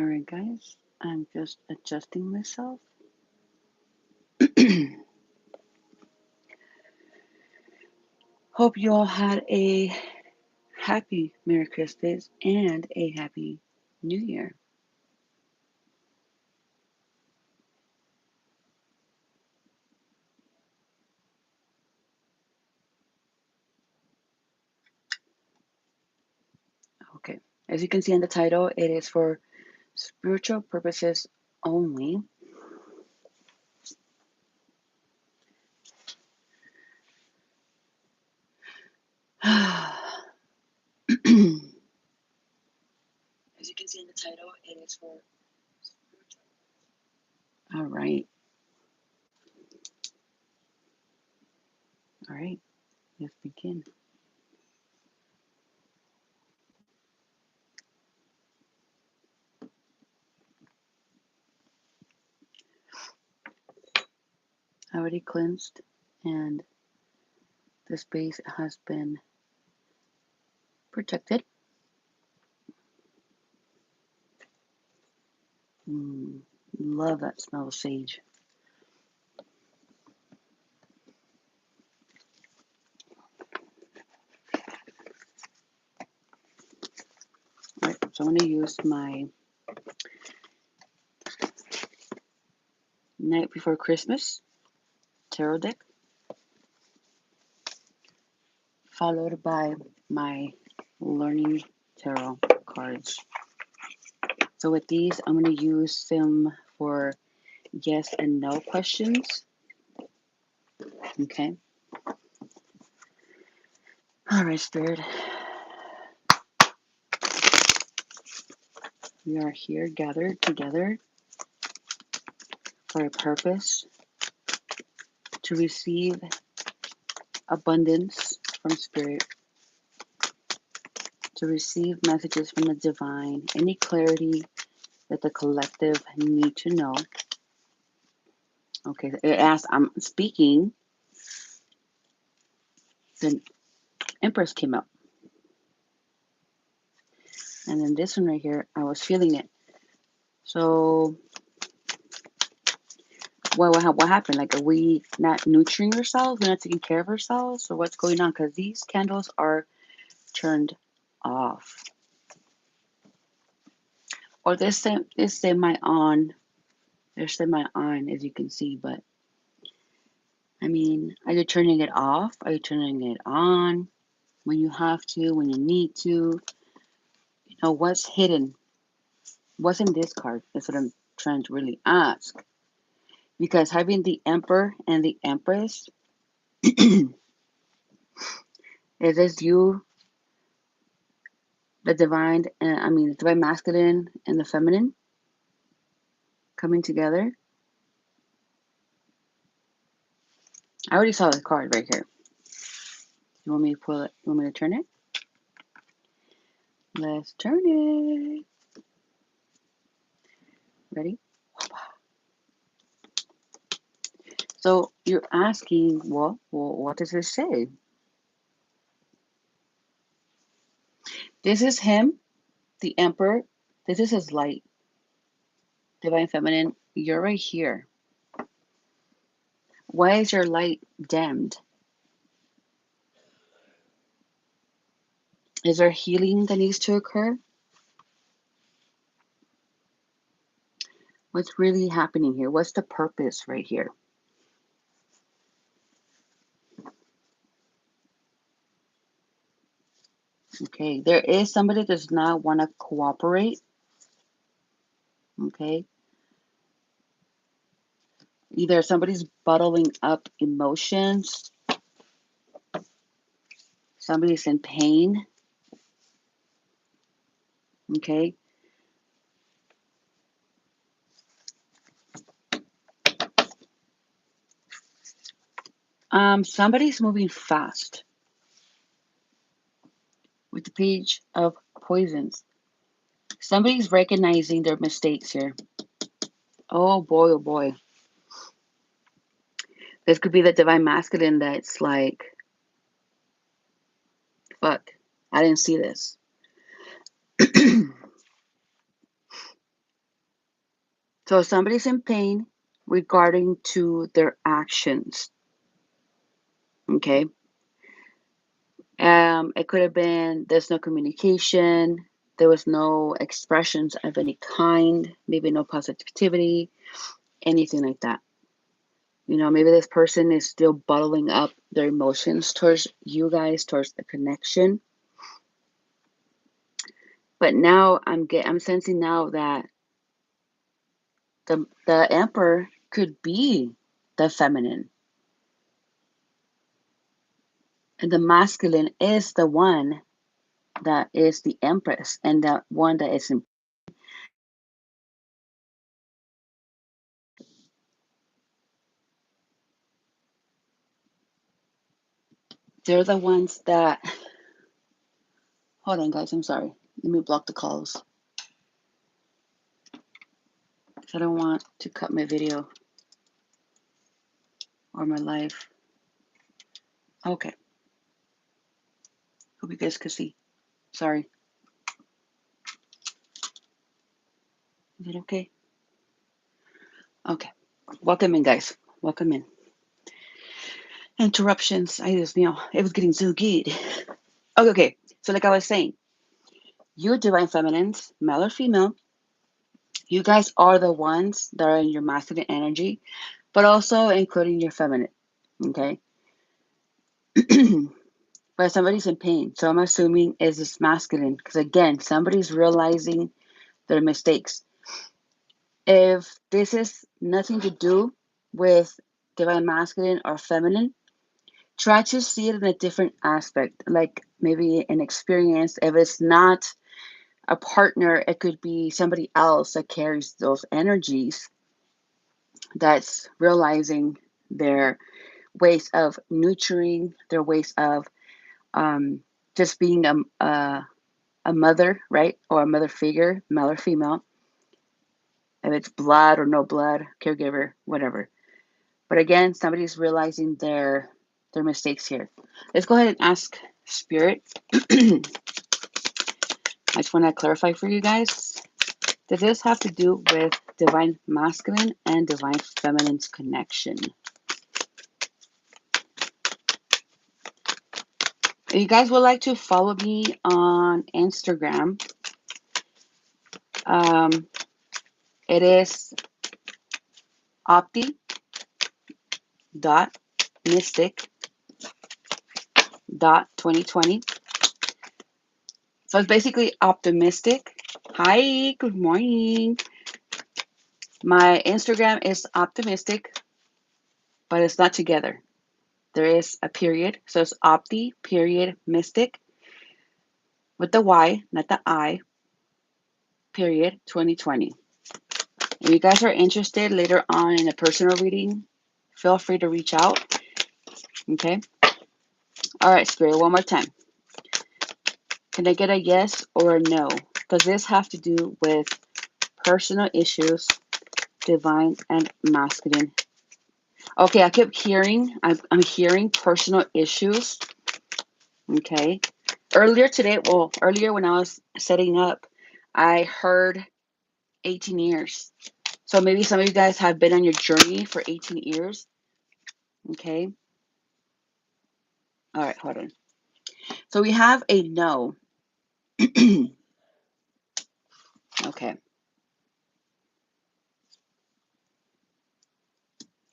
All right, guys, I'm just adjusting myself. Hope you all had a happy Merry Christmas and a happy New Year. Okay, as you can see in the title, it is for spiritual purposes only. As you can see in the title, it is for spiritual. All right, all right, let's begin. I already cleansed, and the space has been protected. Mm, love that smell of sage. All right, so I'm going to use my Night Before Christmas tarot deck, followed by my Learning Tarot cards. So with these, I'm going to use them for yes and no questions. Okay. All right, Spirit. We are here gathered together for a purpose to receive abundance from Spirit, to receive messages from the divine, any clarity that the collective need to know. Okay, as I'm speaking, the Empress came up. And then this one right here, I was feeling it. So what happened? Like, are we not nurturing ourselves? We're not taking care of ourselves? Or what's going on? Because these candles are turned off. Or they're semi-on. They're semi-on, as you can see. But, I mean, are you turning it off? Are you turning it on? When you have to, when you need to? You know, what's hidden? What's in this card? That's what I'm trying to really ask. Because having the Emperor and the Empress, is this you, the divine, the divine masculine and the feminine coming together? I already saw the card right here. You want me to pull it? You want me to turn it? Let's turn it. Ready? So you're asking, well, what does it say? This is him, the Emperor. This is his light, divine feminine. You're right here. Why is your light dimmed? Is there healing that needs to occur? What's really happening here? What's the purpose right here? Okay, there is somebody that does not want to cooperate. Okay, either somebody's bottling up emotions, somebody's in pain. Okay, somebody's moving fast with the Page of Poisons. Somebody's recognizing their mistakes here. Oh boy, oh boy. This could be the divine masculine that's like, fuck, I didn't see this. So somebody's in pain regarding to their actions. Okay. It could have been there's no communication, there was no expressions of any kind, maybe no positivity, anything like that. You know, maybe this person is still bottling up their emotions towards you guys, towards the connection. But now I'm sensing now that the emperor could be the feminine. And the masculine is the one that is the empress and the one that is in. They're the ones that, hold on guys, I'm sorry. Let me block the calls. I don't want to cut my video or my live. Okay. Hope you guys can see. Sorry. Is it okay? Okay. Welcome in, guys. Welcome in. Interruptions. I just, it was getting so good. Okay. So like I was saying, you divine feminines, male or female, you guys are the ones that are in your masculine energy, but also including your feminine. Okay. But somebody's in pain. So I'm assuming is this masculine? Because again, somebody's realizing their mistakes. If this is nothing to do with divine masculine or feminine, try to see it in a different aspect, like maybe an experience. If it's not a partner, it could be somebody else that carries those energies, that's realizing their ways of nurturing, their ways of just being a mother, right? Or a mother figure, male or female. If it's blood or no blood, caregiver, whatever. But again, somebody's realizing their mistakes here. Let's go ahead and ask Spirit. I just want to clarify for you guys. Does this have to do with divine masculine and divine feminine's connection? If you guys would like to follow me on Instagram, it is opti.mystic.2020. So it's basically optimistic. Hi, good morning. My Instagram is optimistic, but it's not together. There is a period. So it's opti period mystic with the Y, not the I, period 2020. If you guys are interested later on in a personal reading, feel free to reach out. Okay. All right, Spirit, one more time. Can I get a yes or a no? Does this have to do with personal issues, divine and masculine? Okay, I kept hearing, I'm hearing personal issues. Okay. Earlier when I was setting up, I heard 18 years. So maybe some of you guys have been on your journey for 18 years. Okay. All right, hold on. So we have a no. Okay.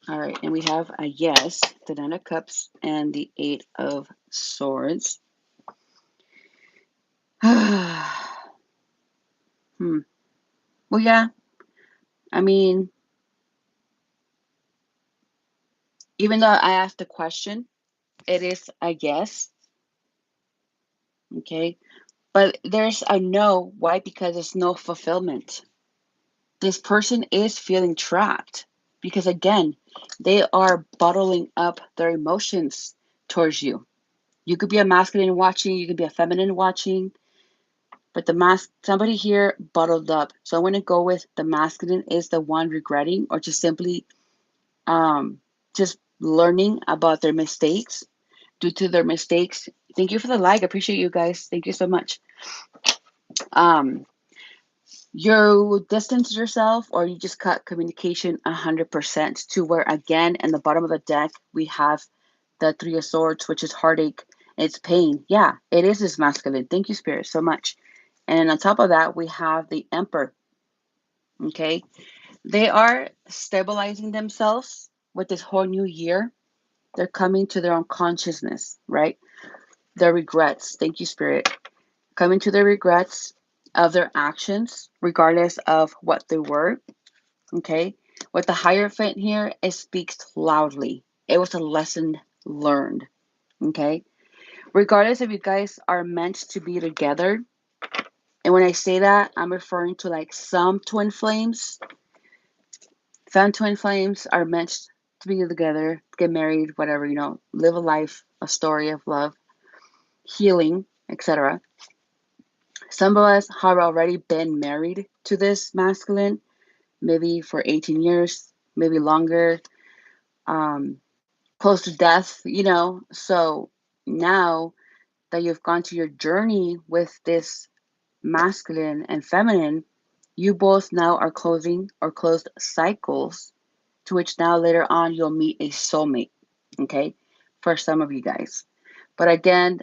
All right, and we have a yes, the Nine of Cups, and the Eight of Swords. Well, yeah. I mean, even though I asked the question, it is a yes. Okay. But there's a no. Why? Because there's no fulfillment. This person is feeling trapped because, again, they are bottling up their emotions towards you. You could be a masculine watching, you could be a feminine watching, but somebody here bottled up. So I'm going to go with the masculine is the one regretting or just simply just learning about their mistakes. Due to their mistakes. Thank you for the like. I appreciate you guys. Thank you so much. Um, You distance yourself or you just cut communication 100% to where, again, in the bottom of the deck, we have the Three of Swords, which is heartache. It's pain. Yeah, it is this masculine. Thank you, Spirit, so much. And on top of that, we have the Emperor. Okay. They are stabilizing themselves with this whole new year. They're coming to their own consciousness, right? Their regrets. Thank you, Spirit. Coming to their regrets of their actions, regardless of what they were. Okay. With the Hierophant here, it speaks loudly. It was a lesson learned. Okay. Regardless if you guys are meant to be together. And when I say that, I'm referring to like some twin flames. Some twin flames are meant to be together, get married, whatever, live a life, a story of love, healing, etc. Some of us have already been married to this masculine, maybe for 18 years, maybe longer, um, close to death, So now that you've gone to your journey with this masculine and feminine, you both now are closing or closed cycles to which now later on you'll meet a soulmate, okay, for some of you guys. But again,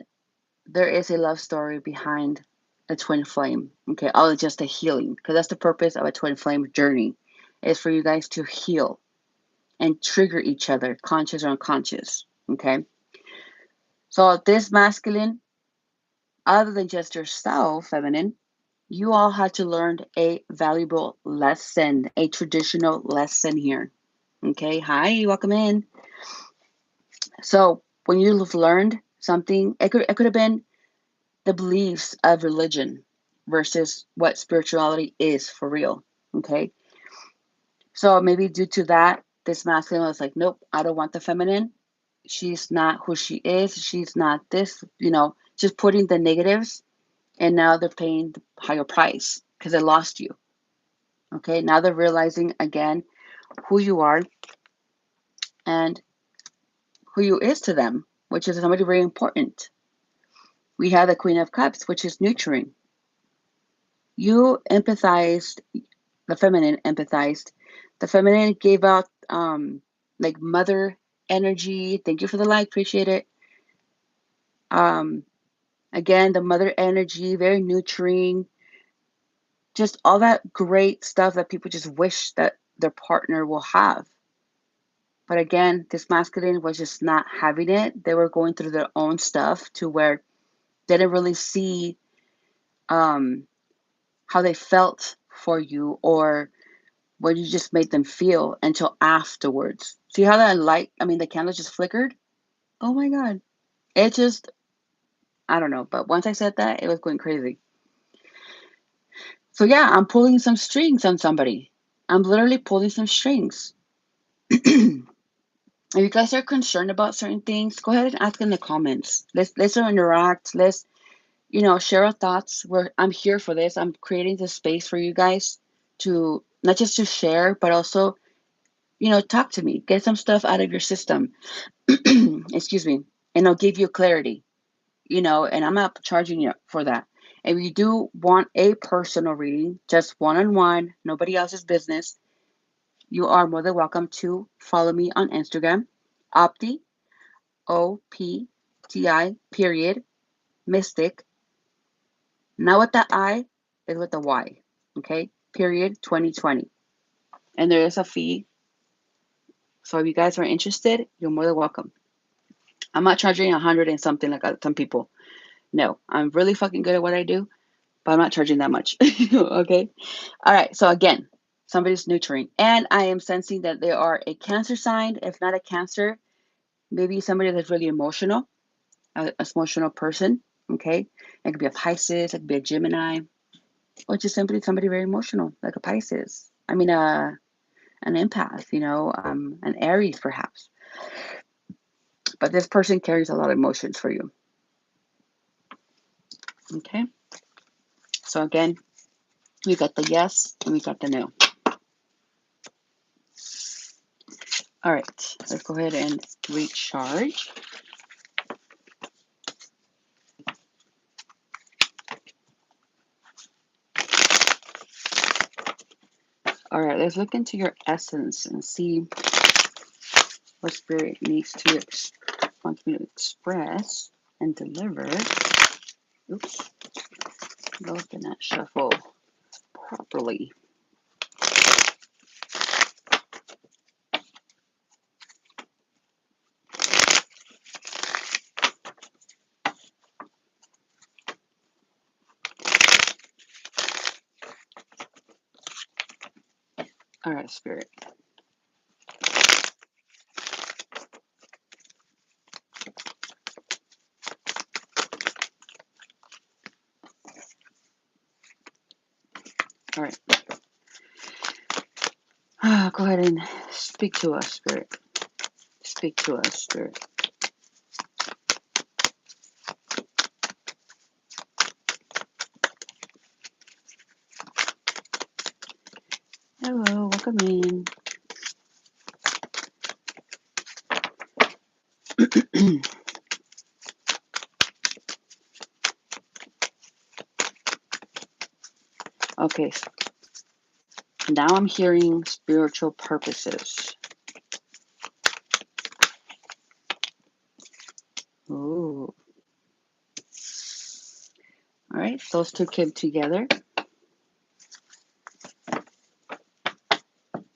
there is a love story behind a twin flame, okay, all just a healing, because that's the purpose of a twin flame journey, is for you guys to heal and trigger each other, conscious or unconscious, okay? So this masculine, other than just yourself, feminine, you all had to learn a valuable lesson, a traditional lesson here. Okay, hi, welcome in. So when you've learned something, it could have been the beliefs of religion versus what spirituality is for real. Okay, so maybe due to that, this masculine was like, nope, I don't want the feminine. She's not who she is. She's not this. Just putting the negatives, and now they're paying the higher price because they lost you. Okay, now they're realizing again who you are and who you is to them, which is somebody very important. We have the Queen of Cups, which is nurturing. You empathized, the feminine empathized. The feminine gave out like mother energy. Thank you for the like, appreciate it. Um, Again, the mother energy, very nurturing, just all that great stuff that people just wish that their partner will have. But again, this masculine was just not having it. They were going through their own stuff to where they didn't really see um, how they felt for you or what you just made them feel until afterwards. See how that light, the candle just flickered? Oh my God. It just, I don't know. But once I said that, it was going crazy. So yeah, I'm pulling some strings on somebody. I'm literally pulling some strings. If you guys are concerned about certain things, go ahead and ask in the comments. Let's interact. Let's share our thoughts. I'm here for this. I'm creating this space for you guys to not just to share, but also talk to me. Get some stuff out of your system. Excuse me, and I'll give you clarity. And I'm not charging you for that. If you do want a personal reading, just one-on-one, nobody else's business, you are more than welcome to follow me on Instagram, Opti, OPTI, period, Mystic, not with the I, is with the Y, okay, period, 2020. And there is a fee. So if you guys are interested, you're more than welcome. I'm not charging 100 and something like some people. No, I'm really fucking good at what I do, but I'm not charging that much. Okay. All right. So again, somebody's nurturing, and I am sensing that they are a Cancer sign. If not a Cancer, maybe somebody that's really emotional, an emotional person. Okay. It could be a Pisces, it could be a Gemini, or just simply somebody very emotional, like a Pisces. An empath, an Aries perhaps. But this person carries a lot of emotions for you. Okay. So again, we got the yes and we got the no. All right, let's go ahead and recharge. All right, let's look into your essence and see what spirit wants me to express and deliver. Oops, those did not shuffle properly. All right, spirit. All right. Go ahead and speak to us, spirit. Speak to us, spirit. Hello, welcome in. Okay, now I'm hearing spiritual purposes. Ooh. All right, those two came together.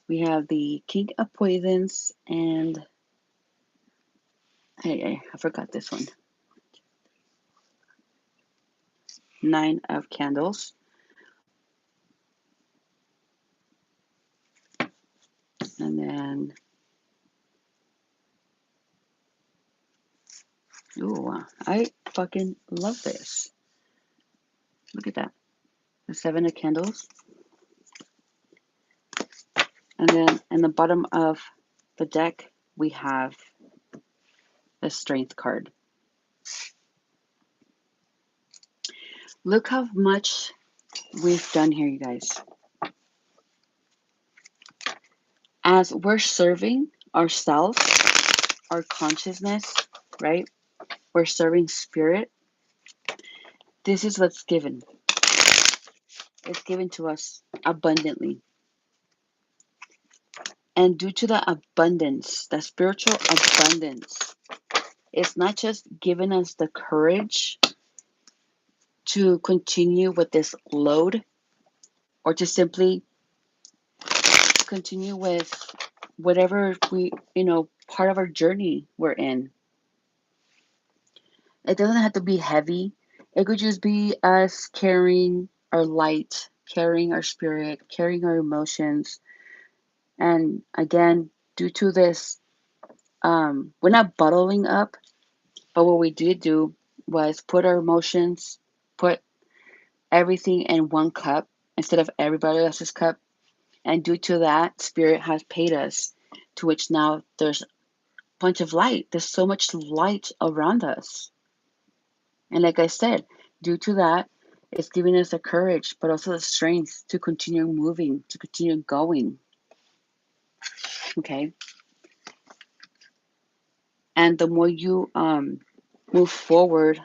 We have the King of Poisons and I forgot this one. Nine of Candles. And then, ooh, I fucking love this. Look at that. The Seven of Candles. And then in the bottom of the deck, we have the Strength card. Look how much we've done here, you guys. As we're serving ourselves, our consciousness, right? We're serving spirit. This is what's given. It's given to us abundantly. And due to the abundance, the spiritual abundance, it's not just giving us the courage to continue with this load or to simply continue with whatever part of our journey we're in. It doesn't have to be heavy. It could just be us carrying our light, carrying our spirit, carrying our emotions. And again, due to this, we're not bottling up, but what we did do was put our emotions, put everything in one cup instead of everybody else's cup. And due to that, Spirit has paid us, to which now there's a bunch of light. There's so much light around us. And like I said, due to that, it's giving us the courage, but also the strength to continue moving, to continue going. Okay. And the more you move forward,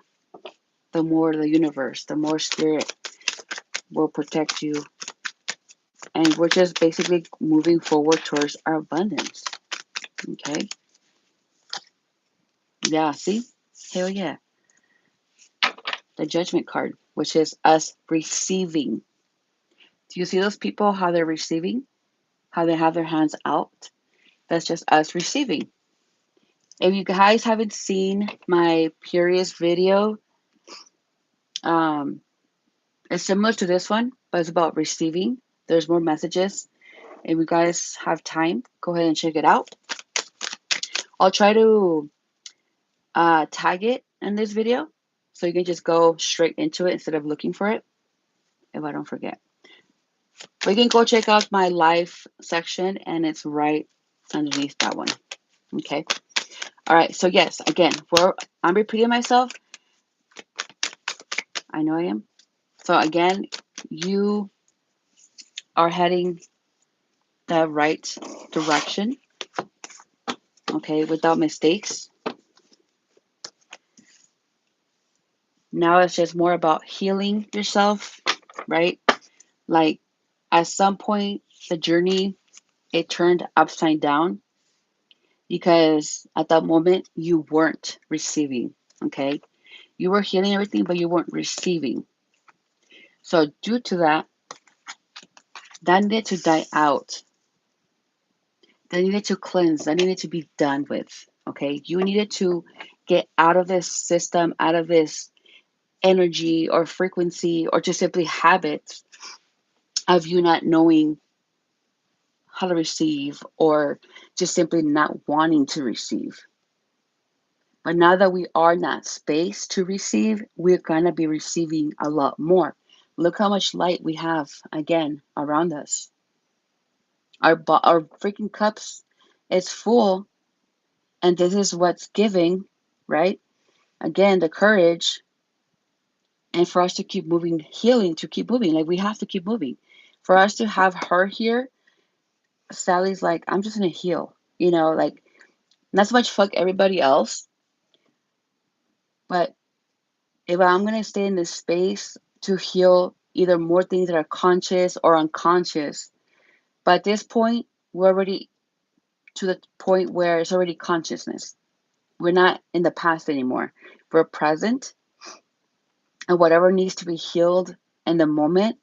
the more the universe, the more spirit will protect you. And we're just basically moving forward towards our abundance. Okay. Yeah, see? Hell yeah. The Judgment card, which is us receiving. Do you see those people, how they're receiving? How they have their hands out? That's just us receiving. If you guys haven't seen my Purius video, it's similar to this one, but it's about receiving. There's more messages. If you guys have time, go ahead and check it out. I'll try to tag it in this video so you can just go straight into it instead of looking for it, if I don't forget. But you can go check out my live section and it's right underneath that one. Okay. All right. So yes, again, I'm repeating myself. I know I am. So again, you are heading the right direction. Okay, without mistakes. Now it's just more about healing yourself, right? Like at some point, the journey, it turned upside down because at that moment you weren't receiving. Okay. You were healing everything, but you weren't receiving. So due to that, that needed to die out. That needed to cleanse. That needed to be done with. Okay. You needed to get out of this system, out of this energy or frequency, or just simply habits of you not knowing how to receive, or just simply not wanting to receive. But now that we are in that space to receive, we're going to be receiving a lot more. Look how much light we have again around us. Our freaking cups is full, and this is what's giving, right? Again, the courage, and for us to keep moving, healing, to keep moving. Like, we have to keep moving. For us to have her here, Sally's like, I'm just gonna heal. Like, not so much fuck everybody else, but if I'm gonna stay in this space to heal either more things that are conscious or unconscious, but at this point, we're already to the point where it's already consciousness. We're not in the past anymore. We're present, and whatever needs to be healed in the moment,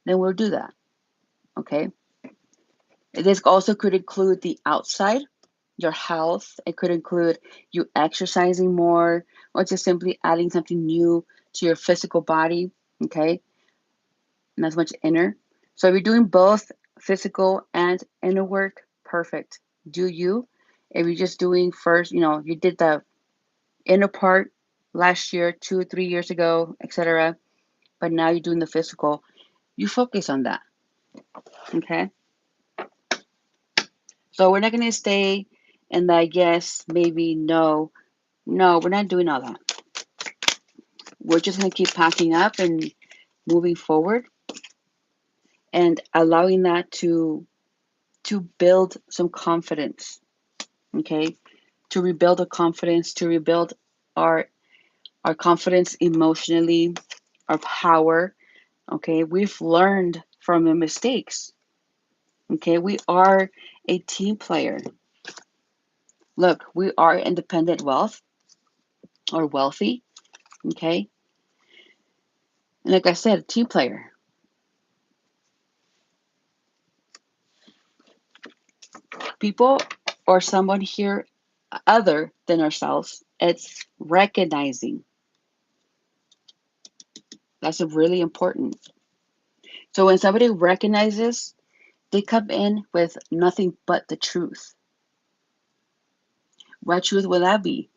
then we'll do that. Okay. This also could include the outside, your health. It could include you exercising more, or just simply adding something new to your physical body. Okay. Not as much inner. So if you're doing both physical and inner work, perfect. Do you. If you're just doing first, you did the inner part last year, 2 or 3 years ago, etc. But now you're doing the physical. You focus on that. Okay. So we're not gonna stay in that yes, maybe, no. No, we're not doing all that. We're just gonna keep packing up and moving forward, and allowing that to build some confidence. Okay. To rebuild the confidence, to rebuild our confidence emotionally, our power. Okay. We've learned from the mistakes. Okay. We are a team player. Look, we are independent wealth, or wealthy. Okay. And like I said, a team player. People, or someone here other than ourselves, it's recognizing. That's really important. So when somebody recognizes, they come in with nothing but the truth. What truth would that be?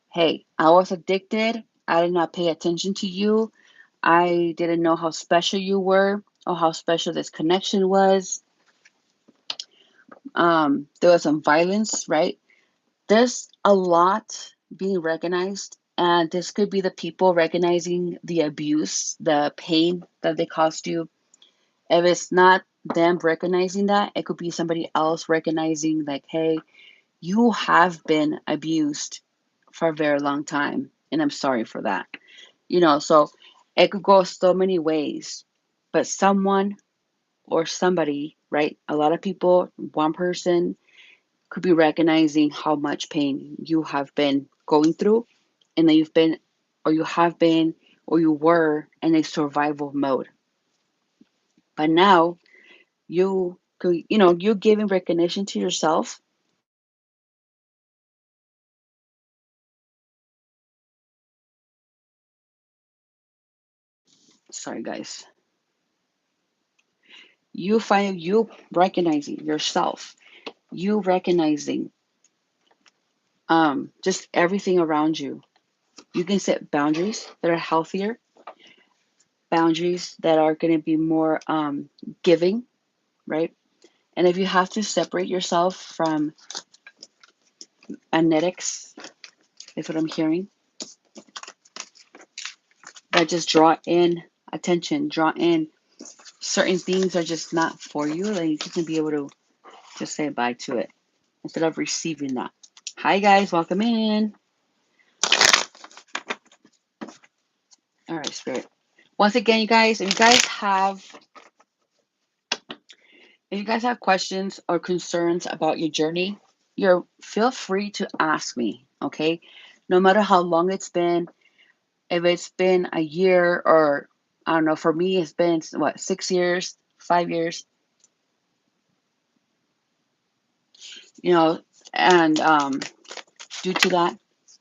Hey, I was addicted. I did not pay attention to you. I didn't know how special you were, or how special this connection was. There was some violence, right? There's a lot being recognized, and this could be the people recognizing the abuse, the pain that they caused you. If it's not them recognizing that, it could be somebody else recognizing, like, hey, you have been abused for a very long time, and I'm sorry for that. So it could go so many ways, but someone or somebody, right? A lot of people, one person could be recognizing how much pain you have been going through, and that you've been, or you have been, or you were in a survival mode. But now you could, you're giving recognition to yourself. Sorry, guys. You recognizing yourself, you recognizing just everything around you. You can set boundaries that are healthier, boundaries that are going to be more giving, right? And if you have to separate yourself from anetics, is what I'm hearing, that just draw in attention, draw in certain things are just not for you, then you can be able to just say bye to it instead of receiving that. Hi, guys, welcome in. All right, Spirit. Once again, you guys, if you guys have If you guys have questions or concerns about your journey, you're feel free to ask me, okay? No matter how long it's been, if it's been a year or I don't know, for me it's been what, 6 years, 5 years, you know, and due to that,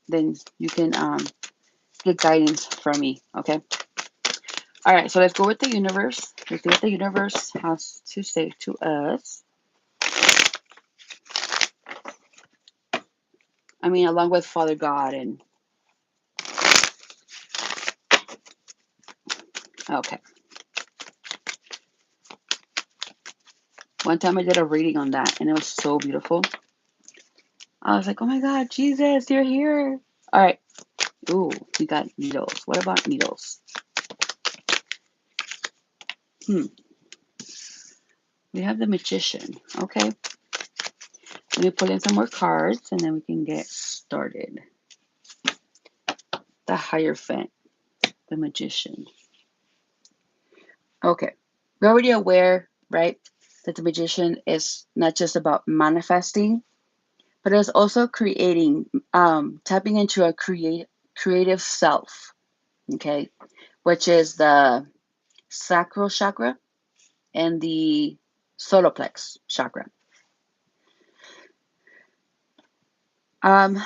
then you can get guidance from me, okay? All right, so let's go with the universe. Let's see what the universe has to say to us. I mean, along with Father God and okay. One time I did a reading on that and it was so beautiful. I was like, oh my God, Jesus, you're here. All right. Ooh, we got needles. What about needles? We have the Magician. Okay. Let me pull in some more cards and then we can get started. The Hierophant, the Magician. Okay. We're already aware, right, that the Magician is not just about manifesting, but it's also creating, tapping into a creative self, okay, which is the sacral chakra and the solar plex chakra. Um,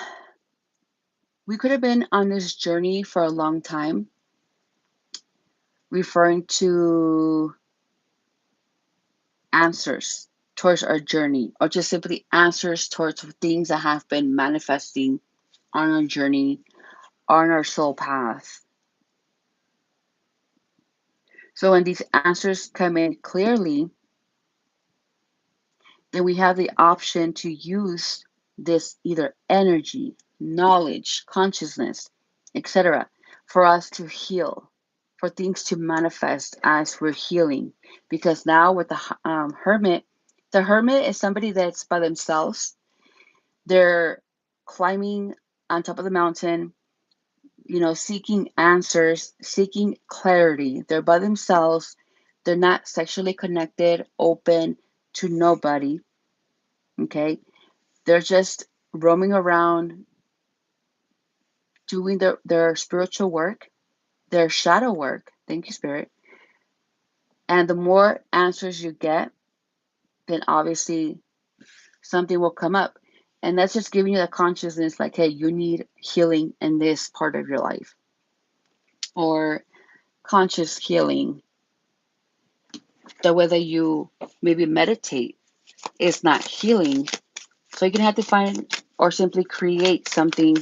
we could have been on this journey for a long time, referring to answers towards our journey, or just simply answers towards things that have been manifesting on our journey, on our soul path. So when these answers come in clearly, then we have the option to use this either energy, knowledge, consciousness, etc., for us to heal, for things to manifest as we're healing. Because now with the hermit is somebody that's by themselves. They're climbing on top of the mountain, seeking answers, seeking clarity. They're by themselves. They're not sexually connected, open to nobody. Okay. They're just roaming around doing their spiritual work, their shadow work. Thank you, Spirit. And the more answers you get, then obviously something will come up. And that's just giving you the consciousness like, hey, you need healing in this part of your life. Or conscious healing. The way that you maybe meditate is not healing. So you're going to have to find or simply create something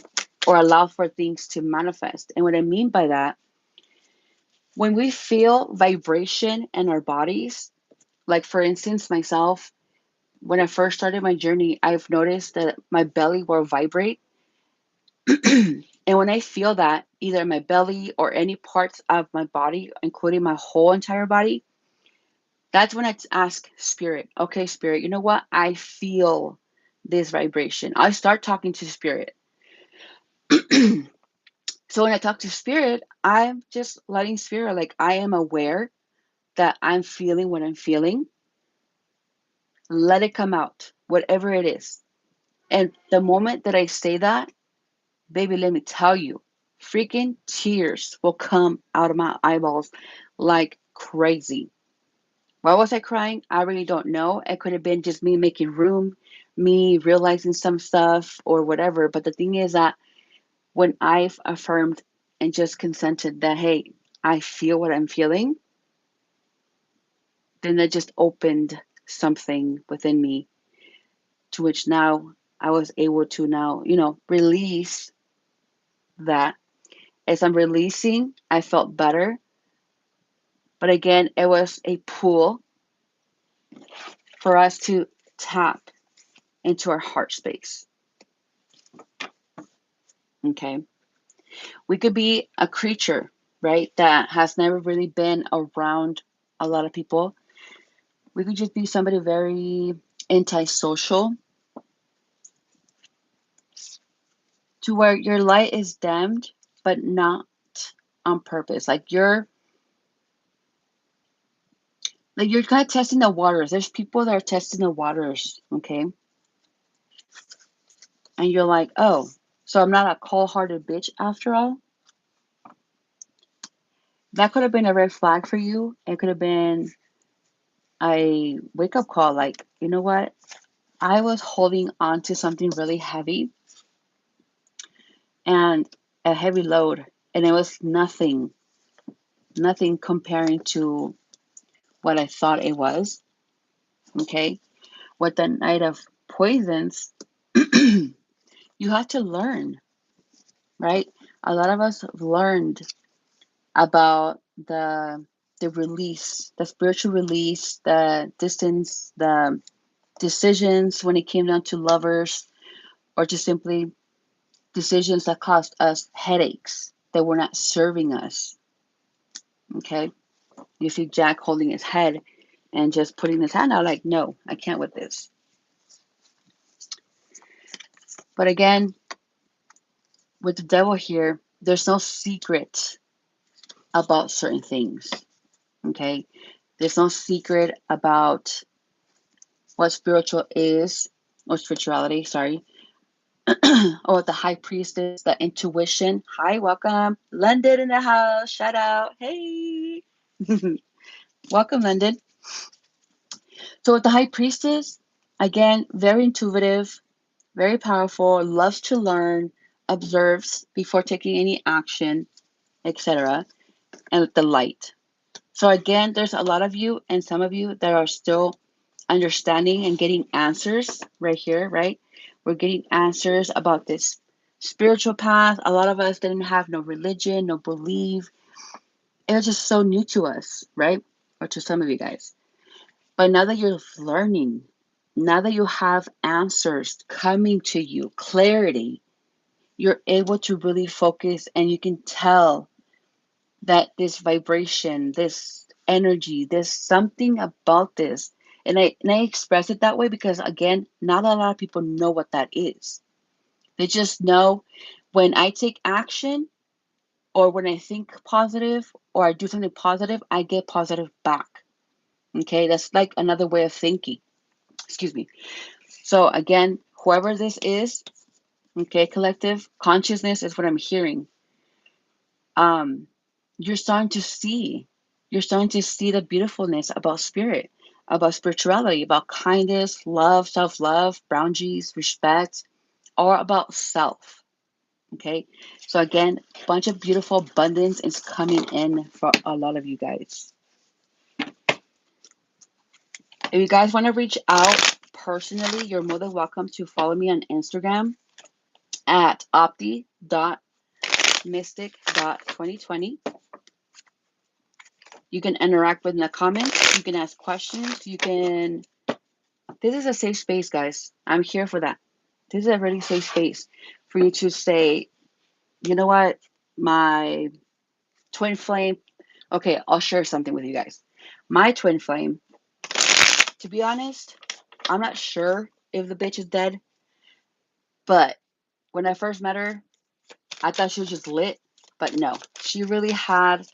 or allow for things to manifest. And what I mean by that, when we feel vibration in our bodies, like for instance, myself, when I first started my journey, I've noticed that my belly will vibrate. And when I feel that, either in my belly or any parts of my body, including my whole entire body, that's when I ask Spirit, okay, Spirit, you know what? I feel this vibration. I start talking to Spirit. So when I talk to Spirit, I'm just letting Spirit, like, I am aware that I'm feeling what I'm feeling. Let it come out, whatever it is. And the moment that I say that, baby, let me tell you, freaking tears will come out of my eyeballs like crazy. Why was I crying? I really don't know. It could have been just me making room, me realizing some stuff or whatever. But the thing is that when I've affirmed and just consented that, hey, I feel what I'm feeling, then that just opened something within me to which now I was able to now, release that. As I'm releasing, I felt better. But again, it was a pull for us to tap into our heart space. Okay. We could be a creature, right, that has never really been around a lot of people. We could just be somebody very antisocial to where your light is dimmed, but not on purpose. Like Like you're kind of testing the waters. There's people that are testing the waters, okay? And you're like, oh, so I'm not a cold-hearted bitch after all. That could have been a red flag for you. It could have been a wake-up call. Like, you know what? I was holding on to something really heavy and a heavy load, and it was nothing comparing to what I thought it was. Okay, with the Knight of Poisons, you have to learn, right? A lot of us have learned about the release, the spiritual release, the distance, the decisions when it came down to lovers, or just simply decisions that caused us headaches that were not serving us. Okay, you see Jack holding his head and just putting his hand out like, no, I can't with this. But again, with the devil here, there's no secret about certain things. Okay, there's no secret about what spiritual is, or spirituality, sorry, or the high priestess, the intuition. Hi, welcome. London in the house. Shout out. Hey. Welcome, London. So with the high priestess, again, very intuitive, very powerful, loves to learn, observes before taking any action, etc. And with the light. So again, there's a lot of you and some of you that are still understanding and getting answers right here, right? We're getting answers about this spiritual path. A lot of us didn't have no religion, no belief. It was just so new to us, right? Or to some of you guys. But now that you're learning, now that you have answers coming to you, clarity, you're able to really focus and you can tell that this vibration, this energy, there's something about this. And I express it that way because again, not a lot of people know what that is. They just know when I take action or when I think positive or I do something positive, I get positive back. Okay, that's like another way of thinking. Excuse me. So again, whoever this is, okay, collective consciousness is what I'm hearing. Um, you're starting to see, you're starting to see the beautifulness about spirit, about spirituality, about kindness, love, self-love, boundaries, respect, or about self. Okay, so again, a bunch of beautiful abundance is coming in for a lot of you guys. If you guys want to reach out personally, you're more than welcome to follow me on Instagram at opti.mystic.2020. You can interact with in the comments. You can ask questions. This is a safe space, guys. I'm here for that. This is a really safe space for you to say, you know what, my twin flame. Okay, I'll share something with you guys. My twin flame, to be honest, I'm not sure if the bitch is dead, but when I first met her, I thought she was just lit, but no, she really had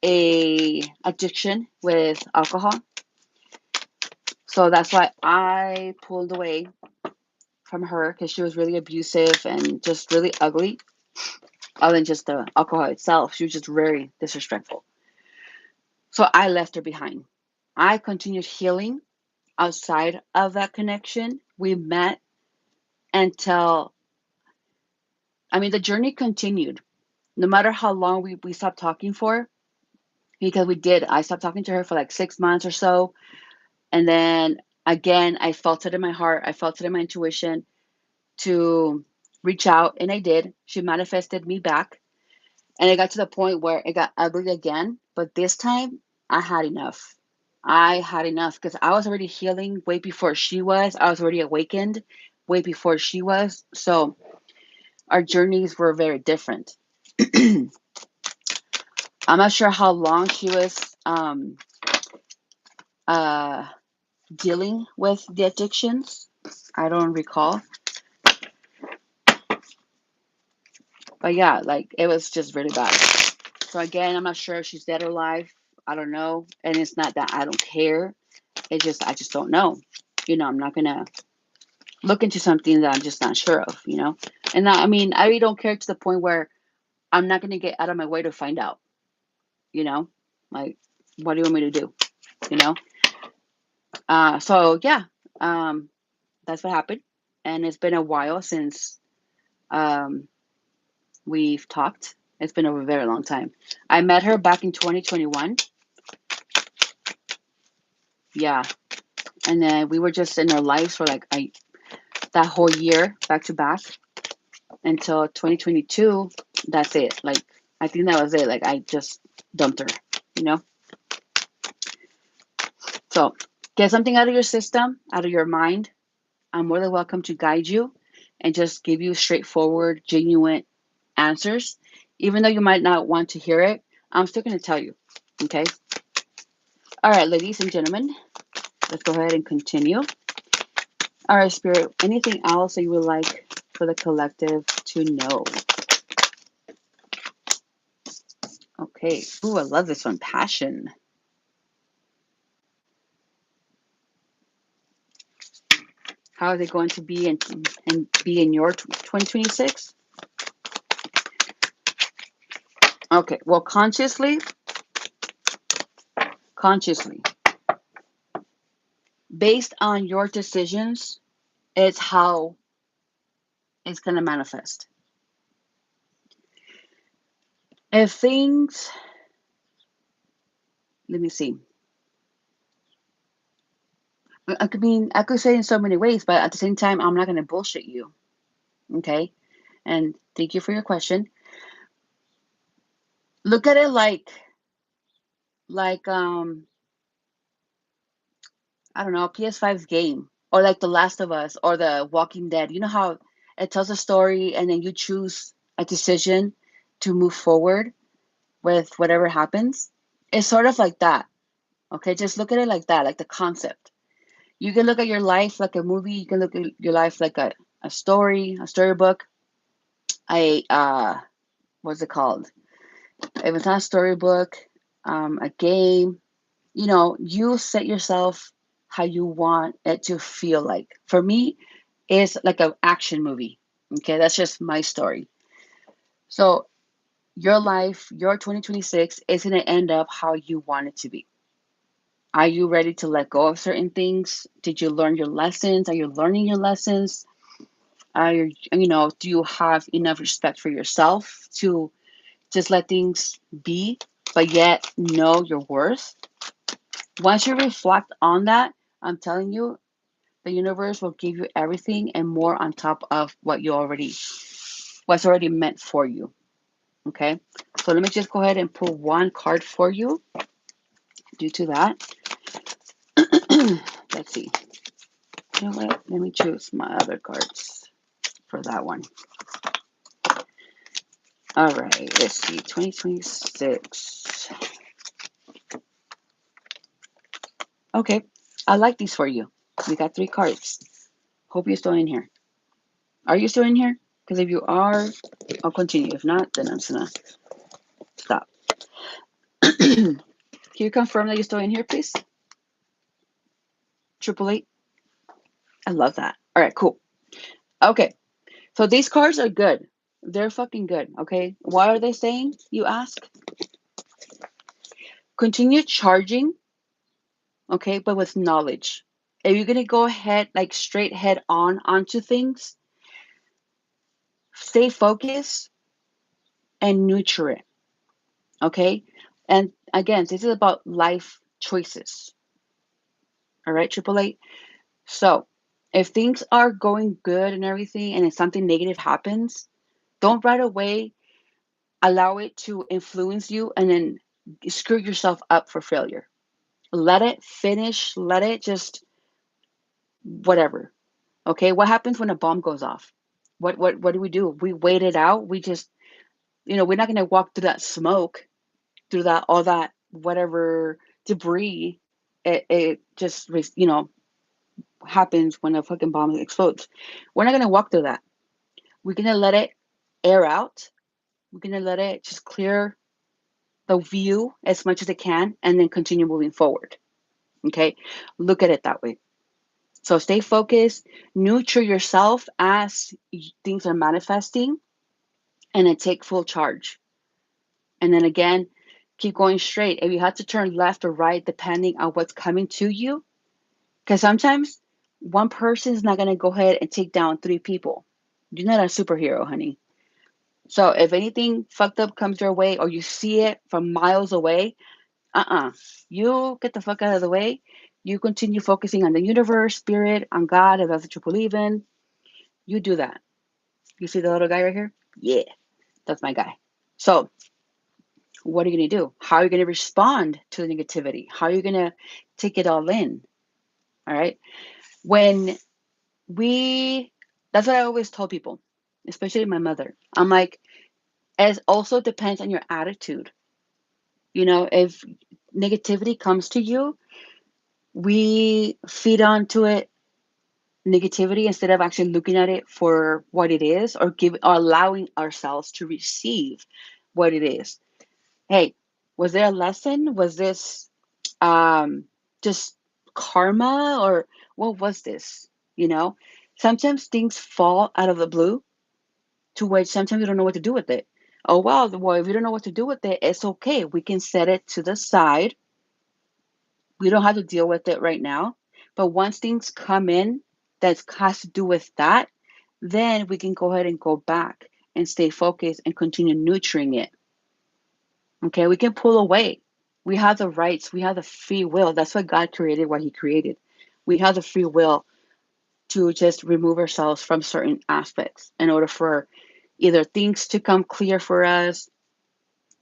a addiction with alcohol. So that's why I pulled away from her because she was really abusive and just really ugly. Other than just the alcohol itself, she was just very disrespectful. So I left her behind. I continued healing outside of that connection. We met until, I mean, the journey continued. No matter how long we stopped talking for, because we did. I stopped talking to her for like 6 months or so. And then again, I felt it in my heart. I felt it in my intuition to reach out, and I did. She manifested me back, and it got to the point where it got ugly again. But this time, I had enough. I had enough because I was already healing way before she was. I was already awakened way before she was. So our journeys were very different. I'm not sure how long she was uh, dealing with the addictions. I don't recall. But yeah, like it was just really bad. So again, I'm not sure if she's dead or alive. I don't know. And it's not that I don't care. It's just, I just don't know. I'm not going to look into something that I'm just not sure of. And I mean, I really don't care to the point where I'm not going to get out of my way to find out, you know, like, what do you want me to do? You know? So yeah, um, that's what happened. And it's been a while since um, we've talked. It's been a very long time. I met her back in 2021. Yeah. And then we were just in our lives for like that whole year back to back until 2022. That's it. Like, I think that was it. Like, I just dumped her, you know? So get something out of your system, out of your mind. I'm more than welcome to guide you and just give you straightforward, genuine answers. Even though you might not want to hear it, I'm still going to tell you. Okay? All right, ladies and gentlemen, let's go ahead and continue. All right, Spirit, anything else that you would like for the collective to know? Okay. Ooh, I love this one. Passion. How is it going to be and be in your 2026? Okay. Well, consciously, based on your decisions, it's how it's going to manifest. If things, let me see. I could say in so many ways, but at the same time, I'm not going to bullshit you. Okay. And thank you for your question. Look at it like I don't know, PS5's game, or like The Last of Us or The Walking Dead. You know how it tells a story and then you choose a decision to move forward with whatever happens? It's sort of like that. Okay, just look at it like that, like the concept. You can look at your life like a movie, you can look at your life like a story, a storybook. I what's it called? If it's not a storybook, a game, you set yourself how you want it to feel like. For me, it's like an action movie. Okay, that's just my story. So your life, your 2026 is going to end up how you want it to be. Are you ready to let go of certain things? Did you learn your lessons? Are you learning your lessons? Do you have enough respect for yourself to just let things be, but yet know your worth? Once you reflect on that, I'm telling you, the universe will give you everything and more on top of what's already meant for you. Okay. So let me just go ahead and pull one card for you due to that. Let's see. You know what? Let me choose my other cards for that one. All right. Let's see. 2026. Okay. I like these for you. We got 3 cards. Hope you're still in here. Are you still in here? Because if you are, I'll continue. If not, then I'm just going to stop. Can you confirm that you're still in here, please? 888. I love that. All right, cool. Okay, so these cards are good. They're fucking good. Okay, what are they saying? You ask. Continue charging. Okay, but with knowledge. If you're gonna go ahead, like straight head on onto things, stay focused and nurture it. Okay, and again, this is about life choices. All right, 888. So, if things are going good and everything, and if something negative happens, don't right away allow it to influence you and then screw yourself up for failure. Let it finish, let it just whatever. Okay? What happens when a bomb goes off? What do? We wait it out. We just, we're not going to walk through that smoke, through that all that whatever debris. It just happens when a fucking bomb explodes. We're not going to walk through that. We're going to let it air out. We're going to let it just clear the view as much as it can, and then continue moving forward. Okay, look at it that way. So stay focused, nurture yourself as things are manifesting, and then take full charge. And then again, keep going straight. If you have to turn left or right, depending on what's coming to you, because sometimes one person is not going to go ahead and take down three people. You're not a superhero, honey. So if anything fucked up comes your way or you see it from miles away, you get the fuck out of the way. You continue focusing on the universe, spirit, on God, if that's what you believe in. You do that. You see the little guy right here? Yeah, that's my guy. So what are you going to do? How are you going to respond to the negativity? How are you going to take it all in? All right. When that's what I always told people, especially my mother. I'm like, it also depends on your attitude. If negativity comes to you, we feed onto it negativity instead of actually looking at it for what it is, or allowing ourselves to receive what it is. Hey, was there a lesson? Was this just karma, or what was this? Sometimes things fall out of the blue, to where sometimes you don't know what to do with it. Oh, well, if you don't know what to do with it, it's okay. We can set it to the side. We don't have to deal with it right now. But once things come in that has to do with that, then we can go ahead and go back and stay focused and continue nurturing it. Okay, we can pull away. We have the rights, we have the free will. That's what God created, what He created. We have the free will to just remove ourselves from certain aspects in order for either things to come clear for us.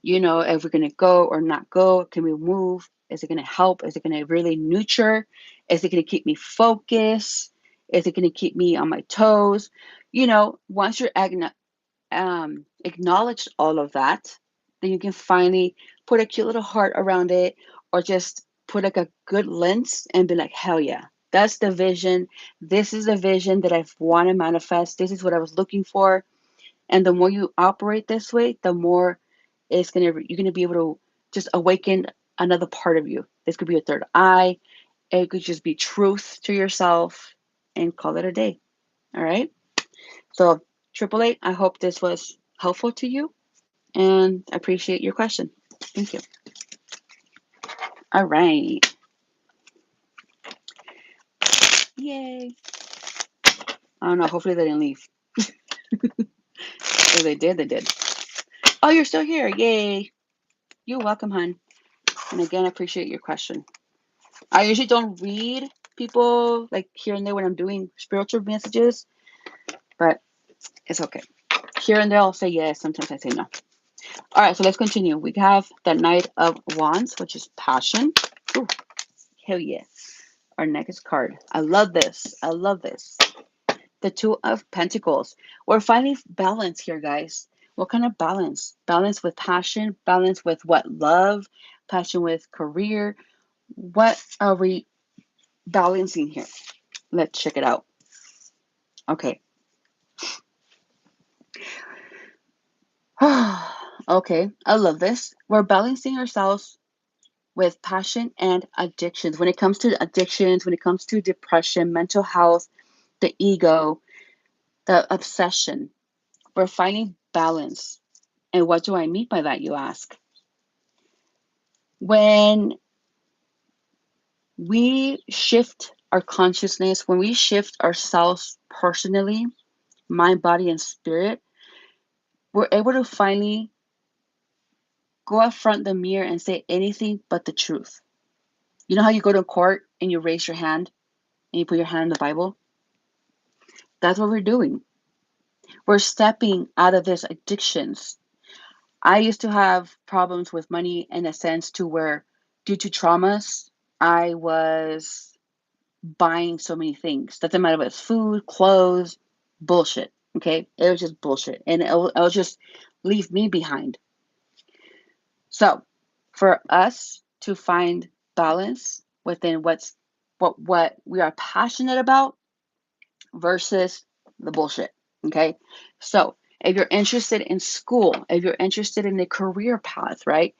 If we're going to go or not go, can we move? Is it going to help? Is it going to really nurture? Is it going to keep me focused? Is it going to keep me on my toes? Once you're acknowledged all of that, then you can finally put a cute little heart around it, or just put like a good lens and be like, hell yeah, that's the vision. This is the vision that I want to manifest. This is what I was looking for. And the more you operate this way, the more you're gonna be able to just awaken another part of you. This could be a third eye. It could just be truth to yourself, and call it a day. All right. So 888, I hope this was helpful to you, and I appreciate your question. Thank you. All right. Yay. I don't know. Hopefully they didn't leave. If they did, they did. Oh, you're still here. Yay. You're welcome, hon. And again, I appreciate your question. I usually don't read people like here and there when I'm doing spiritual messages, but it's okay. Here and there, I'll say yes. Sometimes I say no. All right, so let's continue. We have the Knight of Wands, which is passion. Ooh, hell yeah. Our next card. I love this. I love this. The Two of Pentacles. We're finding balance here, guys. What kind of balance? Balance with passion, balance with what? Love, passion with career. What are we balancing here? Let's check it out. Okay. Okay, I love this. We're balancing ourselves with passion and addictions. When it comes to addictions, when it comes to depression, mental health, the ego, the obsession, we're finding balance. And what do I mean by that, you ask? When we shift our consciousness, when we shift ourselves personally, mind, body, and spirit, we're able to finally go up front of the mirror and say anything but the truth. You know how you go to court and you raise your hand and you put your hand in the Bible? That's what we're doing. We're stepping out of these addictions. I used to have problems with money in a sense to where, due to traumas, I was buying so many things. Doesn't matter if it's food, clothes, bullshit. Okay? It was just bullshit. And it'll just leave me behind. So, for us to find balance within what we are passionate about versus the bullshit. Okay. So if you're interested in school, if you're interested in a career path, right?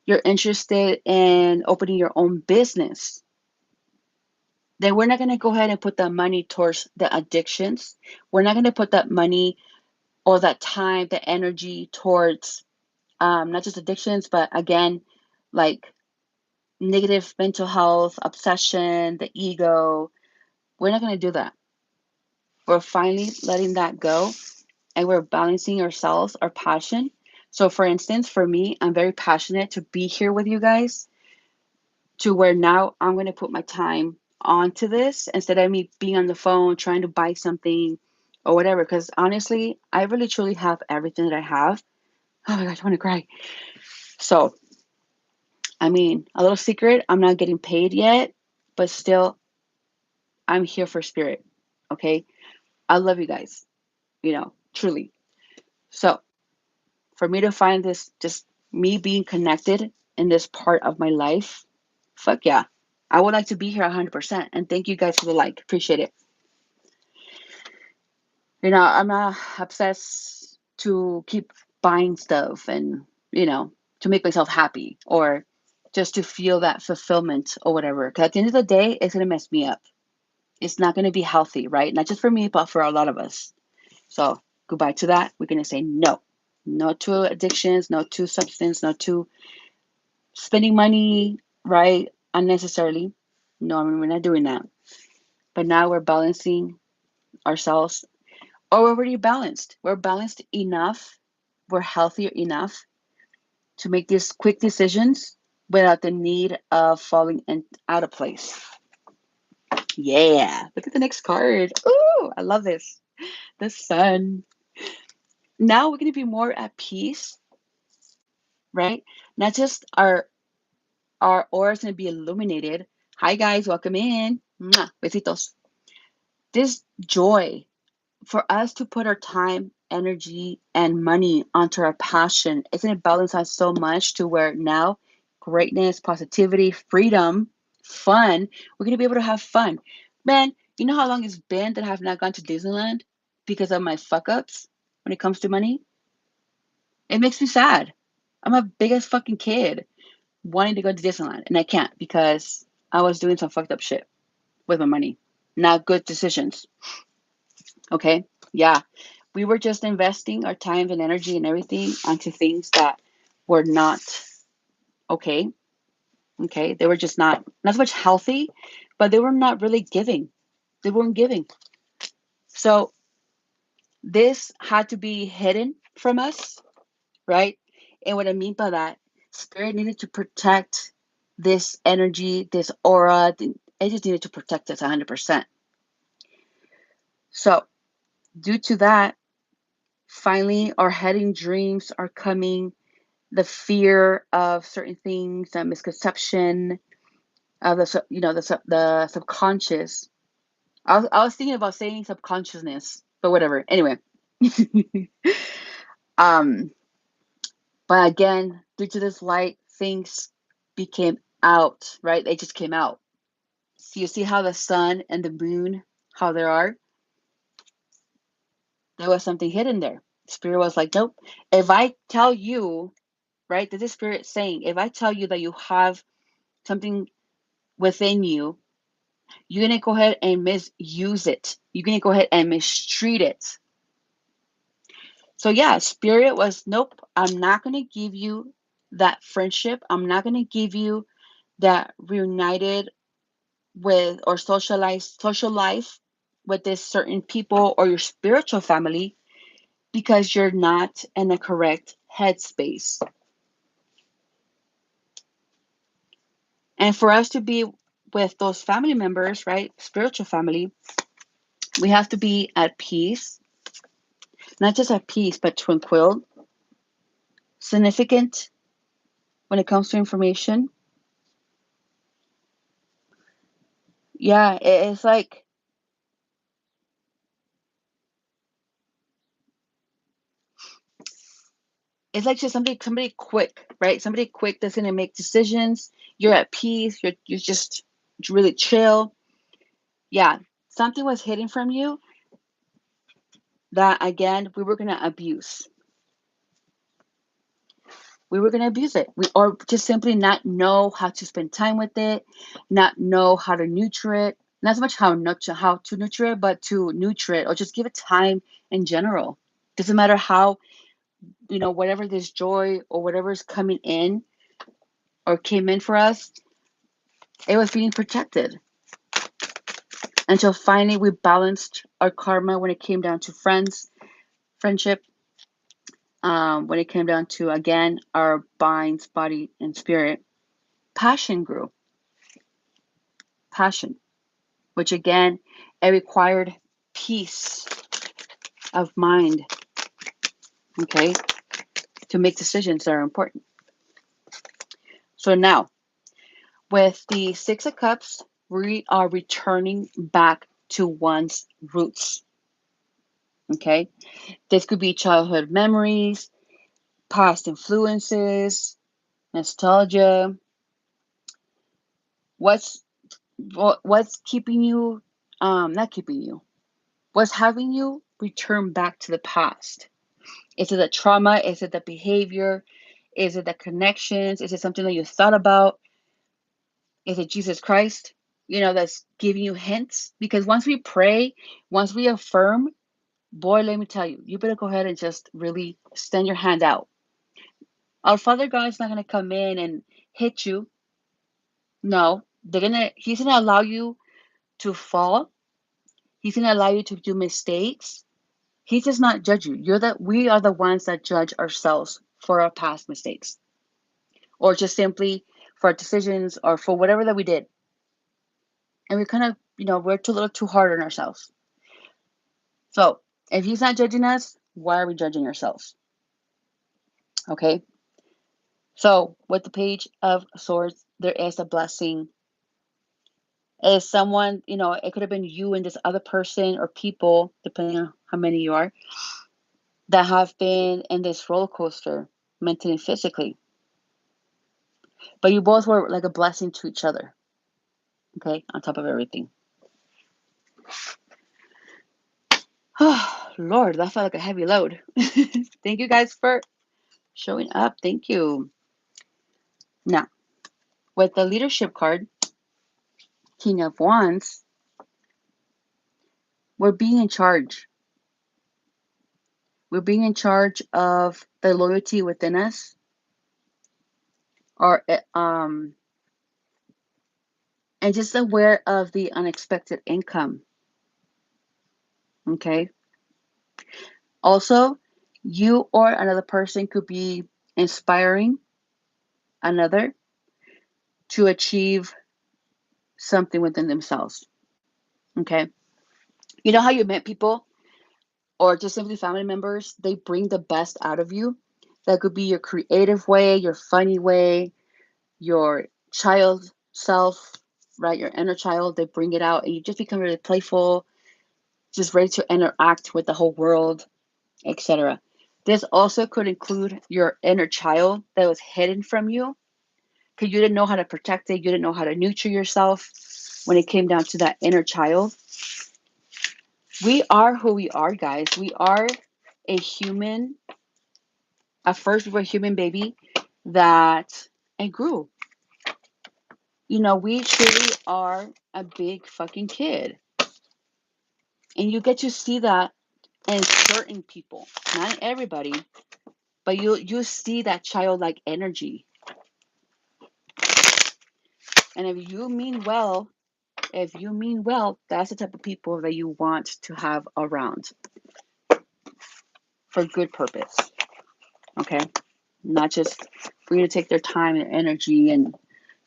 you're interested in opening your own business, then we're not going to go ahead and put that money towards the addictions. We're not going to put that money or that time, the energy towards not just addictions, but again, like negative mental health, obsession, the ego. We're not going to do that. We're finally letting that go, and we're balancing ourselves, our passion. So, for instance, for me, I'm very passionate to be here with you guys, to where now I'm going to put my time onto this instead of me being on the phone trying to buy something or whatever. Because honestly, I really truly have everything that I have. Oh my gosh, I want to cry. So, I mean, a little secret, I'm not getting paid yet, but still, I'm here for spirit. Okay. I love you guys, truly. So, for me to find this, just me being connected in this part of my life, fuck yeah. I would like to be here 100%. And thank you guys for the like. Appreciate it. I'm not obsessed to keep buying stuff and, to make myself happy or just to feel that fulfillment or whatever. Because at the end of the day, it's going to mess me up. It's not going to be healthy, right? Not just for me, but for a lot of us. So goodbye to that. We're going to say no. No to addictions, no to substance, no to spending money, right? Unnecessarily. No, I mean, we're not doing that. But now we're balancing ourselves. Or we're already balanced. We're balanced enough. We're healthier enough to make these quick decisions without the need of falling out of place. Yeah. Look at the next card. Ooh, I love this. The sun. Now we're going to be more at peace, right? Not just our aura is going to be illuminated. Hi guys, welcome in. Mwah, besitos. This joy for us to put our time, energy, and money onto our passion, it's going to balance us so much to where now greatness, positivity, freedom, fun, we're going to be able to have fun. Man, you know how long it's been that I have not gone to Disneyland because of my fuck ups when it comes to money? It makes me sad. I'm a biggest fucking kid wanting to go to Disneyland and I can't because I was doing some fucked up shit with my money. Not good decisions. Okay? Yeah. We were just investing our time and energy and everything onto things that were not okay. Okay? They were just not so much healthy, but they were not really giving. They weren't giving. So this had to be hidden from us, right? And what I mean by that, spirit needed to protect this energy, this aura. It just needed to protect us 100%. So, due to that, finally, our heading dreams are coming. The fear of certain things, the misconception of the subconscious. I was thinking about saying subconsciousness, but whatever. Anyway, um, but again, due to this light, things became out. Right? They just came out. So you see how the sun and the moon, how they are. There was something hidden there. Spirit was like, nope. If I tell you, right, this is spirit saying, if I tell you that you have something within you, you're going to go ahead and misuse it. You're going to go ahead and mistreat it. So, yeah, spirit was, nope, I'm not going to give you that friendship. I'm not going to give you that reunited with or social life with this certain people or your spiritual family because you're not in the correct headspace. And for us to be with those family members, right, spiritual family, we have to be at peace, not just at peace, but tranquil, significant when it comes to information. Yeah, it's like just somebody quick, right? Somebody quick that's gonna make decisions. You're at peace. You're just really chill. Yeah, something was hidden from you that again we were gonna abuse. we were going to abuse it. Or just simply not know how to spend time with it, not know how to nurture it. Not so much how to nurture it, but to nurture it or just give it time in general. Doesn't matter how, whatever this joy or whatever is coming in or came in for us, it was being protected until finally we balanced our karma when it came down to friendship, when it came down to, again, our minds, body, and spirit. Passion grew. Passion, which again, it required peace of mind, okay, to make decisions that are important. So now, with the Six of Cups, we are returning back to one's roots, okay? This could be childhood memories, past influences, nostalgia. What's keeping you, not keeping you, what's having you return back to the past? Is it the trauma? Is it the behavior? Is it the connections? Is it something that you thought about? Is it Jesus Christ, that's giving you hints? Because once we pray, once we affirm, boy, let me tell you, you better go ahead and just really extend your hand out. Our Father God is not going to come in and hit you. No, he's going to allow you to fall. He's going to allow you to do mistakes. He does not judge you. We are the ones that judge ourselves for our past mistakes, or just simply for our decisions or for whatever that we did. And we kind of, we're a little too hard on ourselves. So if he's not judging us, why are we judging ourselves? Okay. So with the Page of Swords, there is a blessing. Is someone, it could have been you and this other person or people, depending on how many you are, that have been in this roller coaster, mentally and physically. But you both were like a blessing to each other. Okay, on top of everything. Oh, Lord, that felt like a heavy load. Thank you guys for showing up. Thank you. Now, with the leadership card, King of Wands, we're being in charge. We're being in charge of the loyalty within us, or and just aware of the unexpected income. Okay. Also, you or another person could be inspiring another to achieve something within themselves. Okay. You know how you met people or just simply family members, they bring the best out of you. That could be your creative way, your funny way, your child self, right? Your inner child, they bring it out and you just become really playful, just ready to interact with the whole world, etc. This also could include your inner child that was hidden from you because you didn't know how to protect it, you didn't know how to nurture yourself when it came down to that inner child. We are who we are, guys. We are a human. At first, we were a human baby that and grew. We truly are a big fucking kid. And you get to see that in certain people, not in everybody, but you see that childlike energy. And if you mean well, that's the type of people that you want to have around for good purpose. Okay? Not just for you to take their time and energy and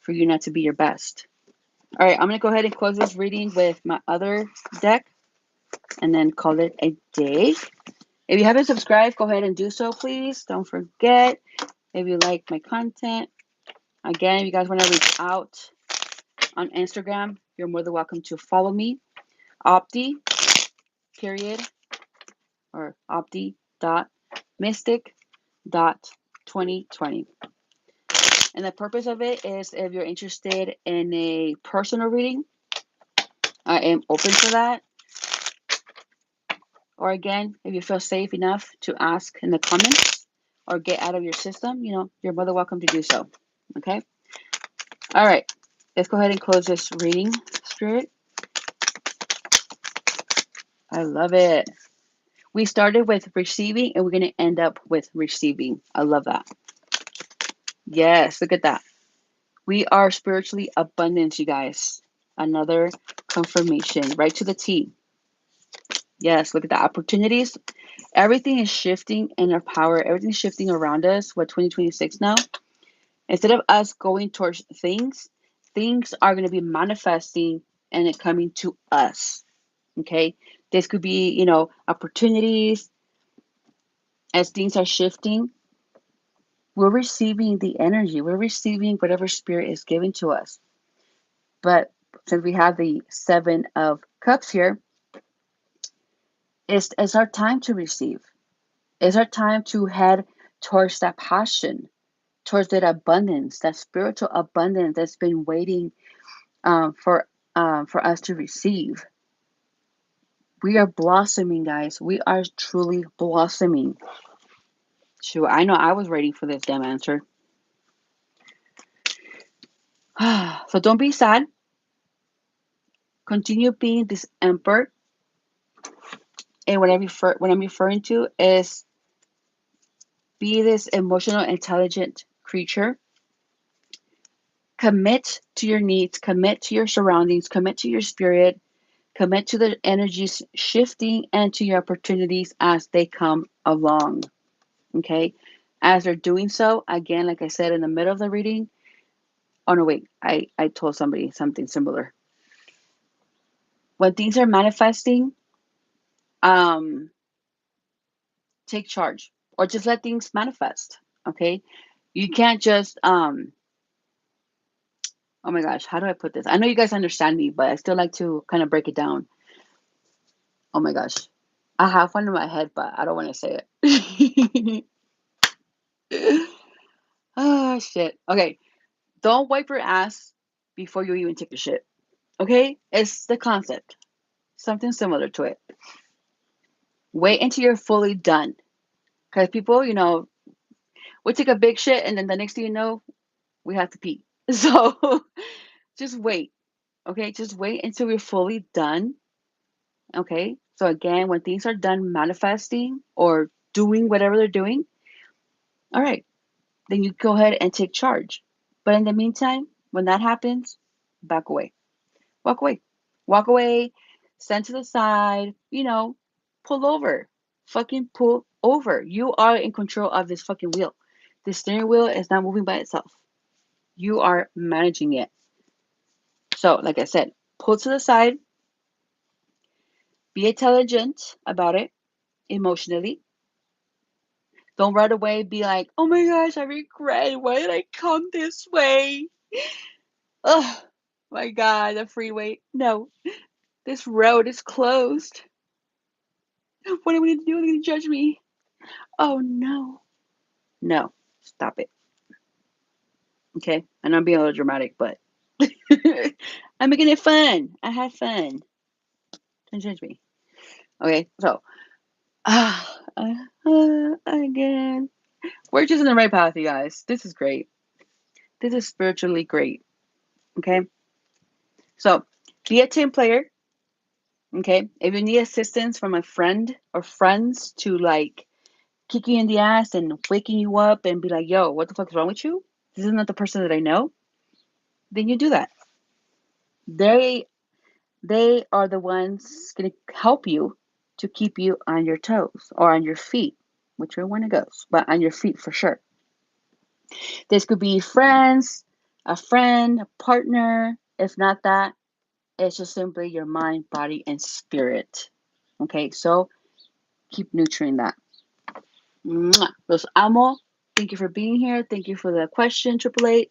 for you not to be your best. All right, I'm going to go ahead and close this reading with my other deck and then call it a day. If you haven't subscribed, go ahead and do so, please. Don't forget. If you like my content, again, if you guys want to reach out on Instagram, you're more than welcome to follow me. Opti, period, or opti.mystic.2020. And the purpose of it is if you're interested in a personal reading, I am open for that. Or again, if you feel safe enough to ask in the comments, or get out of your system, you're more than welcome to do so. Okay? All right. Let's go ahead and close this reading, Spirit. I love it. We started with receiving and we're going to end up with receiving. I love that. Yes, look at that. We are spiritually abundant, you guys. Another confirmation, right to the T. Yes, look at the opportunities. Everything is shifting in our power. Everything's shifting around us. What, 2026 now? Instead of us going towards things are going to be manifesting and it coming to us. Okay? This could be, opportunities as things are shifting. We're receiving the energy. We're receiving whatever spirit is given to us. But since we have the 7 of Cups here, it's our time to receive. It's our time to head towards that passion, towards that abundance, that spiritual abundance that's been waiting for us to receive. We are blossoming, guys. We are truly blossoming. Shoot, I know I was waiting for this damn answer. So don't be sad. Continue being this emperor. And what I'm referring to is be this emotional, intelligent creature. Commit to your needs, commit to your surroundings, commit to your spirit, commit to the energies shifting and to your opportunities as they come along. Okay? As they're doing so, again, like I said in the middle of the reading, oh no, wait, I told somebody something similar. When things are manifesting, take charge or just let things manifest. Okay? You can't just oh my gosh, how do I put this? I know you guys understand me, but I still like to kind of break it down. Oh my gosh. I have one in my head, but I don't want to say it. Oh shit. Okay. Don't wipe your ass before you even take a shit. Okay? It's the concept. Something similar to it. Wait until you're fully done. Because people, we take a big shit and then the next thing you know, we have to pee. So just wait. Okay? Just wait until we're fully done. Okay? So again, when things are done manifesting or doing whatever they're doing, all right, then you go ahead and take charge. But in the meantime, when that happens, back away. Walk away. Walk away, stand to the side, pull over. Fucking pull over. You are in control of this fucking wheel. The steering wheel is not moving by itself. You are managing it. So, like I said, pull to the side, be intelligent about it emotionally. Don't right away be like, oh my gosh, I regret it. Why did I come this way? Oh my God, the freeway. No, this road is closed. What am I going to do? They're going to judge me. Oh no. No, stop it. Okay? And I'm being a little dramatic, but I'm making it fun. I had fun. Don't judge me. Okay, so, again. We're just in the right path, you guys. This is great. This is spiritually great. Okay? So, be a team player. Okay? If you need assistance from a friend or friends to like kick you in the ass and waking you up and be like, yo, what the fuck is wrong with you? This is not the person that I know. Then you do that. They are the ones going to help you to keep you on your toes or on your feet, whichever one it goes, but on your feet for sure. This could be friends, a friend, a partner. If not that, it's just simply your mind, body, and spirit. Okay, so keep nurturing that. Los amo. Thank you for being here. Thank you for the question, 888.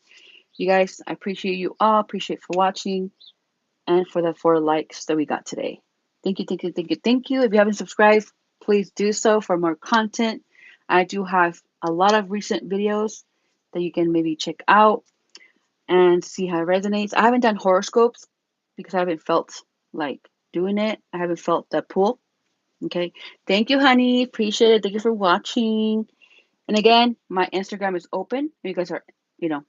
You guys, I appreciate you all. Appreciate for watching and for the 4 likes that we got today. Thank you, thank you, thank you, thank you. If you haven't subscribed, please do so for more content. I do have a lot of recent videos that you can maybe check out and see how it resonates. I haven't done horoscopes because I haven't felt like doing it. I haven't felt that pull. Okay. Thank you, honey. Appreciate it. Thank you for watching. And again, my Instagram is open. You guys are,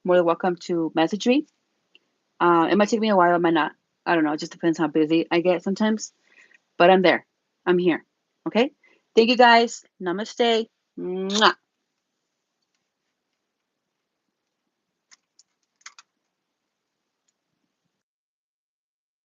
more than welcome to message me. It might take me a while, it might not. I don't know. It just depends how busy I get sometimes. But I'm there. I'm here. Okay. Thank you guys. Namaste. Mwah.